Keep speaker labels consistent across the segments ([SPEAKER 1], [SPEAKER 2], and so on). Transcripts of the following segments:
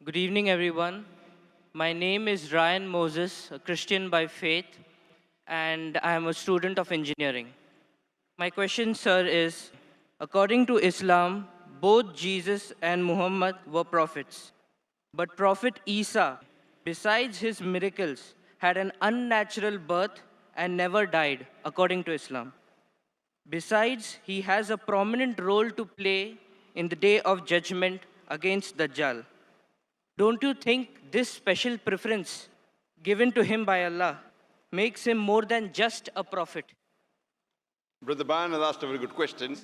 [SPEAKER 1] Good evening, everyone. My name is Ryan Moses, a Christian by faith, and I am a student of engineering. My question, sir, is according to Islam, both Jesus and Muhammad were prophets. But Prophet Isa, besides his miracles, had an unnatural birth and never died, according to Islam. Besides, he has a prominent role to play in the day of judgment against Dajjal. Don't you think this special preference given to him by Allah makes him more than just a prophet?
[SPEAKER 2] Brother Bayan has asked a very good question.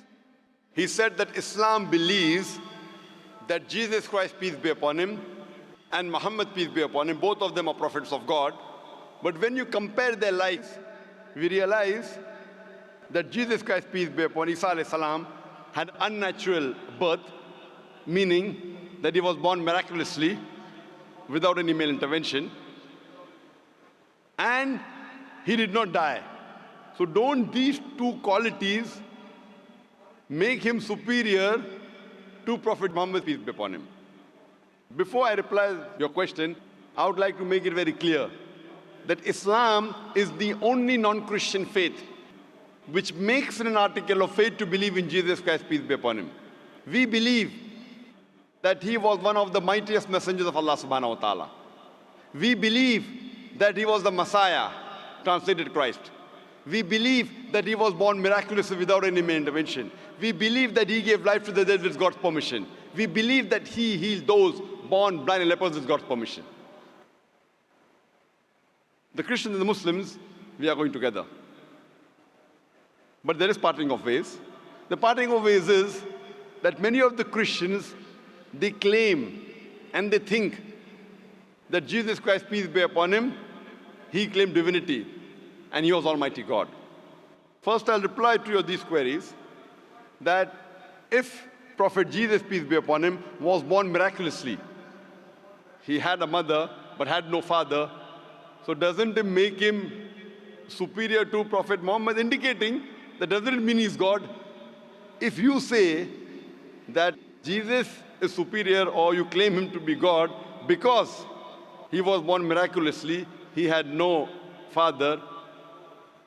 [SPEAKER 2] He said that Islam believes that Jesus Christ, peace be upon him, and Muhammad, peace be upon him, both of them are prophets of God. But when you compare their lives, we realize that Jesus Christ, peace be upon Isa alayhi salam, had unnatural birth, meaning that he was born miraculously without any male intervention, and he did not die. So don't these two qualities make him superior to Prophet Muhammad, peace be upon him? Before I reply your question, I would like to make it very clear that Islam is the only non-Christian faith which makes it an article of faith to believe in Jesus Christ, peace be upon him. We believe that he was one of the mightiest messengers of Allah subhanahu wa ta'ala. We believe that he was the Messiah, translated Christ. We believe that he was born miraculously without any male intervention. We believe that he gave life to the dead with God's permission. We believe that he healed those born blind and lepers with God's permission. The Christians and the Muslims, we are going together. But there is parting of ways. The parting of ways is that many of the Christians, they claim and they think that Jesus Christ, peace be upon him, he claimed divinity and he was Almighty God. First, I'll reply to these queries that if Prophet Jesus, peace be upon him, was born miraculously, he had a mother but had no father, so doesn't it make him superior to Prophet Muhammad, indicating that doesn't mean he's God? If you say that Jesus is superior or you claim him to be God because he was born miraculously, he had no father.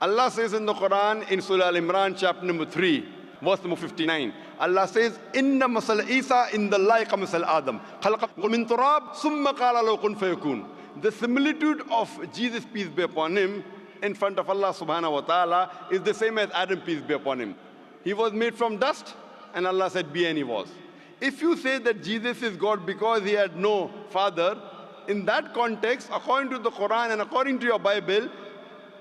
[SPEAKER 2] Allah says in the Quran in Surah Al-Imran chapter number 3, verse number 59, Allah says, Inna masal Isa in the like masal Adam. Khalaqakum min turab, summa qala lahu kun fayakun. The similitude of Jesus, peace be upon him, in front of Allah subhanahu wa ta'ala is the same as Adam, peace be upon him. He was made from dust and Allah said be, and he was. If you say that Jesus is God because he had no father, in that context, according to the Quran and according to your Bible,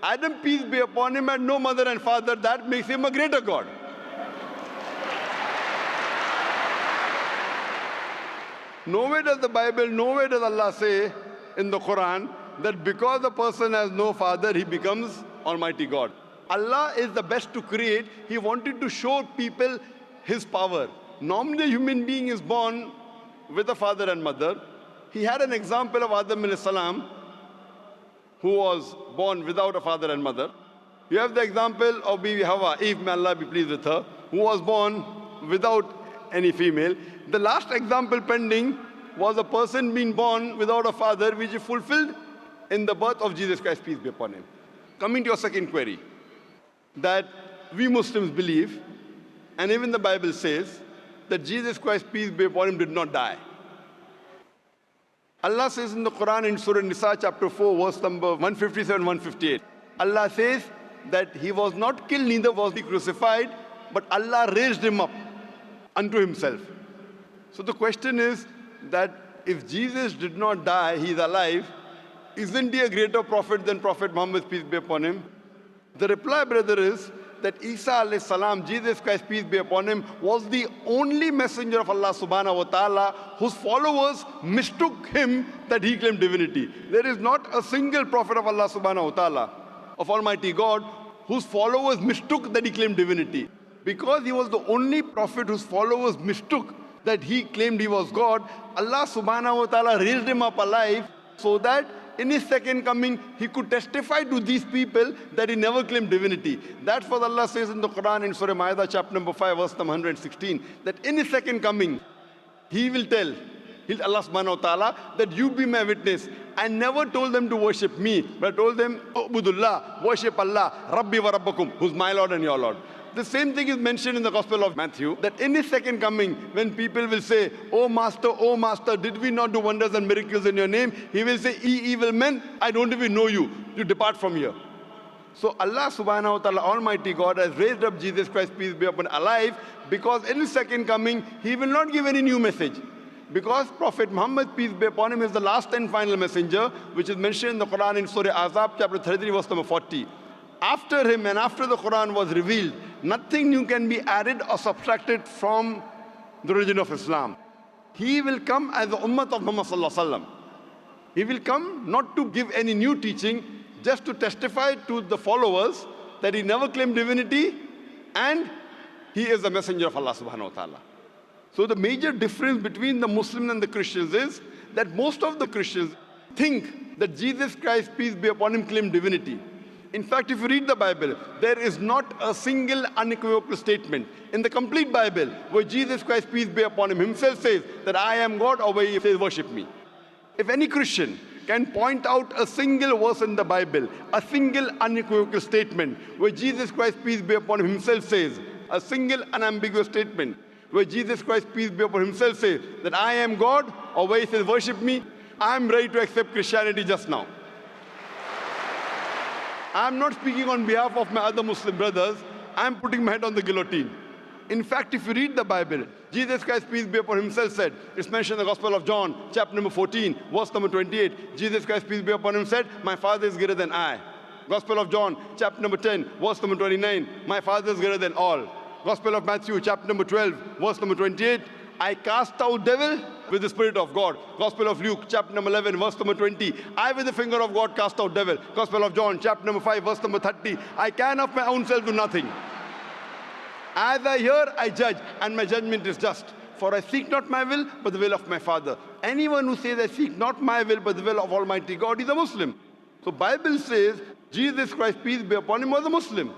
[SPEAKER 2] Adam, peace be upon him, had no mother and father. That makes him a greater God. Nowhere does the Bible, nowhere does Allah say in the Quran that because the person has no father, he becomes Almighty God. Allah is the best to create. He wanted to show people his power. Normally, a human being is born with a father and mother. He had an example of Adam alayhi salam, who was born without a father and mother. You have the example of Bibi Hawa, Eve, may Allah be pleased with her, who was born without any female. The last example pending was a person being born without a father, which is fulfilled in the birth of Jesus Christ, peace be upon him. Coming to your second query, that we Muslims believe, and even the Bible says, that Jesus Christ, peace be upon him, did not die. Allah says in the Quran in Surah Nisa chapter 4, verse number 157, 158, Allah says that he was not killed, neither was he crucified, but Allah raised him up unto himself. So the question is that if Jesus did not die, he is alive, isn't he a greater prophet than Prophet Muhammad, peace be upon him? The reply, brother, is that Isa alayhi salam, Jesus Christ, peace be upon him, was the only messenger of Allah subhanahu wa ta'ala whose followers mistook him that he claimed divinity. There is not a single prophet of Allah subhanahu wa ta'ala, of Almighty God, whose followers mistook that he claimed divinity. Because he was the only prophet whose followers mistook that he claimed he was God, Allah subhanahu wa ta'ala raised him up alive so that in his second coming, he could testify to these people that he never claimed divinity. That's what Allah says in the Quran in Surah Ma'idah chapter number 5, verse number 116, that in his second coming, he will tell He Allah subhanahu wa ta'ala that you be my witness. I never told them to worship me, but I told them, Ubudullah, worship Allah, Rabbi wa Rabbakum, who's my Lord and your Lord. The same thing is mentioned in the Gospel of Matthew, that in his second coming, when people will say, oh Master, did we not do wonders and miracles in your name? He will say, ye evil men, I don't even know you. You depart from here. So Allah subhanahu wa ta'ala, Almighty God, has raised up Jesus Christ, peace be upon him, alive, because in his second coming, he will not give any new message. Because Prophet Muhammad, peace be upon him, is the last and final messenger, which is mentioned in the Quran in Surah Azab, chapter 33, verse number 40. After him and after the Quran was revealed, nothing new can be added or subtracted from the religion of Islam. He will come as the ummah of Muhammad sallallahu alaihi wasallam. He will come not to give any new teaching, just to testify to the followers that he never claimed divinity and he is the messenger of Allah subhanahu wa ta'ala. So the major difference between the Muslims and the Christians is that most of the Christians think that Jesus Christ, peace be upon him, claimed divinity. In fact, if you read the Bible, there is not a single unequivocal statement in the complete Bible where Jesus Christ, peace be upon him, himself says that I am God, or where he says worship me. If any Christian can point out a single verse in the Bible, a single unequivocal statement where Jesus Christ, peace be upon him, himself says, a single unambiguous statement where Jesus Christ, peace be upon him, himself says that I am God, or where he says worship me, I am ready to accept Christianity just now. I am not speaking on behalf of my other Muslim brothers. I am putting my head on the guillotine. In fact, if you read the Bible, Jesus Christ, peace be upon him, himself said, it's mentioned in the Gospel of John, chapter number 14, verse number 28. Jesus Christ, peace be upon him, said, my Father is greater than I. Gospel of John, chapter number 10, verse number 29, my Father is greater than all. Gospel of Matthew, chapter number 12, verse number 28, I cast out devil with the Spirit of God. Gospel of Luke, chapter number 11, verse number 20, I with the finger of God cast out devil. Gospel of John, chapter number 5, verse number 30, I can of my own self do nothing. As I hear, I judge, and my judgment is just. For I seek not my will, but the will of my Father. Anyone who says, I seek not my will, but the will of Almighty God, is a Muslim. So Bible says, Jesus Christ, peace be upon him, was a Muslim.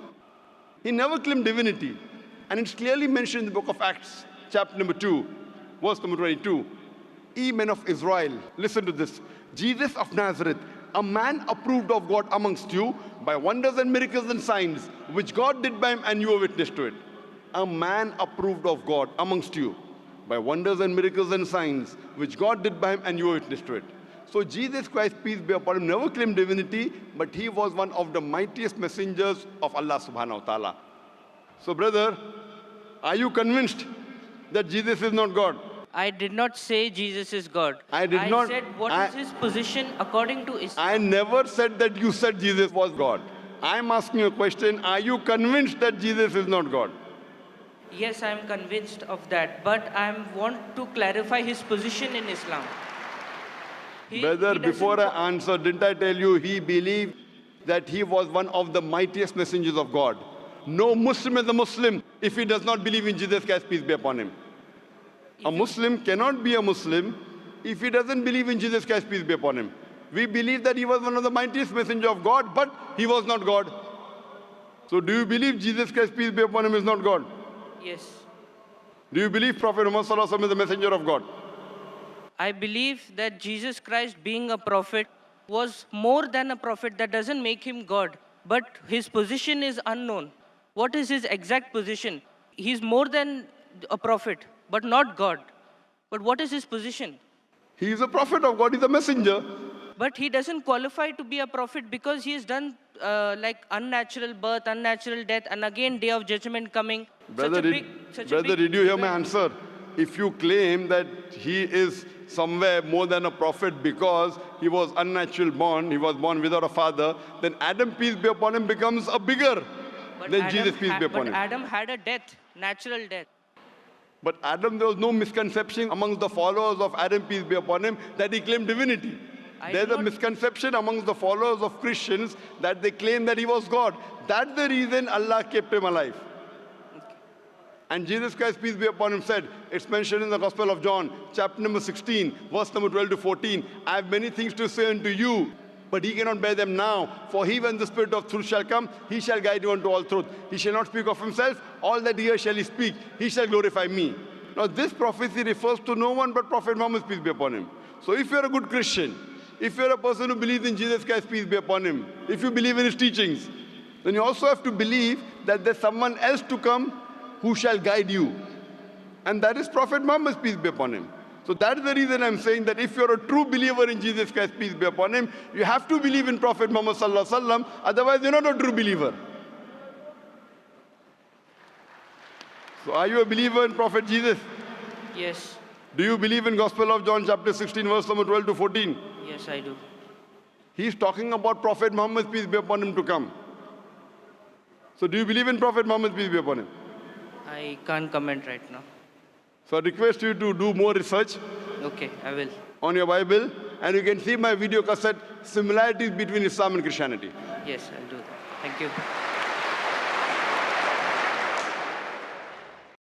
[SPEAKER 2] He never claimed divinity. And it's clearly mentioned in the book of Acts, chapter number 2, verse number 22. Ye men of Israel, listen to this. Jesus of Nazareth, a man approved of God amongst you by wonders and miracles and signs, which God did by him, and you were witness to it. A man approved of God amongst you by wonders and miracles and signs, which God did by him, and you were witness to it. So Jesus Christ, peace be upon him, never claimed divinity, but he was one of the mightiest messengers of Allah subhanahu wa ta'ala. So brother, are you convinced that Jesus is not God?
[SPEAKER 1] I did not say Jesus is God.
[SPEAKER 2] I
[SPEAKER 1] said what is his position according to Islam.
[SPEAKER 2] I never said that you said Jesus was God. I'm asking you a question. Are you convinced that Jesus is not God?
[SPEAKER 1] Yes, I am convinced of that, but I want to clarify his position in Islam.
[SPEAKER 2] Brother, before I answer, didn't I tell you he believed that he was one of the mightiest messengers of God? No Muslim is a Muslim if he does not believe in Jesus Christ, peace be upon him. A Muslim cannot be a Muslim if he doesn't believe in Jesus Christ, peace be upon him. We believe that he was one of the mightiest messengers of God, but he was not God. So do you believe Jesus Christ, peace be upon him, is not God?
[SPEAKER 1] Yes.
[SPEAKER 2] Do you believe Prophet Muhammad sallallahu alaihi wasallam is the messenger of God?
[SPEAKER 1] I believe that Jesus Christ, being a prophet, was more than a prophet. That doesn't make him God, but his position is unknown. What is his exact position? He's more than a prophet, but not God. But what is his position?
[SPEAKER 2] He is a prophet of God, he's a messenger.
[SPEAKER 1] But he doesn't qualify to be a prophet because he has done like unnatural birth, unnatural death, and again day of judgment coming.
[SPEAKER 2] Brother, did you hear my answer? If you claim that he is somewhere more than a prophet because he was unnatural born, he was born without a father, then Adam, peace be upon him, becomes a bigger than Jesus, peace be upon him.
[SPEAKER 1] But Adam had a death, natural death.
[SPEAKER 2] But Adam, there was no misconception amongst the followers of Adam, peace be upon him, that he claimed divinity. There's a misconception amongst the followers of Christians that they claim that he was God. That's the reason Allah kept him alive. And Jesus Christ, peace be upon him, said, it's mentioned in the Gospel of John, chapter number 16, verse number 12 to 14, I have many things to say unto you, but he cannot bear them now. For he, when the Spirit of truth shall come, he shall guide you unto all truth. He shall not speak of himself. All that he hears shall he speak. He shall glorify me. Now this prophecy refers to no one but Prophet Muhammad, peace be upon him. So if you're a good Christian, if you're a person who believes in Jesus Christ, peace be upon him, if you believe in his teachings, then you also have to believe that there's someone else to come who shall guide you. And that is Prophet Muhammad, peace be upon him. So that is the reason I'm saying that if you're a true believer in Jesus Christ, peace be upon him, you have to believe in Prophet Muhammad sallallahu alaihi wasallam, otherwise you're not a true believer. So are you a believer in Prophet Jesus?
[SPEAKER 1] Yes.
[SPEAKER 2] Do you believe in Gospel of John chapter 16 verse number 12 to 14?
[SPEAKER 1] Yes, I do.
[SPEAKER 2] He's talking about Prophet Muhammad, peace be upon him, to come. So do you believe in Prophet Muhammad, peace be upon him?
[SPEAKER 1] I can't comment right now.
[SPEAKER 2] So I request you to do more research
[SPEAKER 1] Okay, I will.
[SPEAKER 2] on your Bible, and you can see my video cassette, Similarities Between Islam and Christianity.
[SPEAKER 1] Yes, I'll do that. Thank you.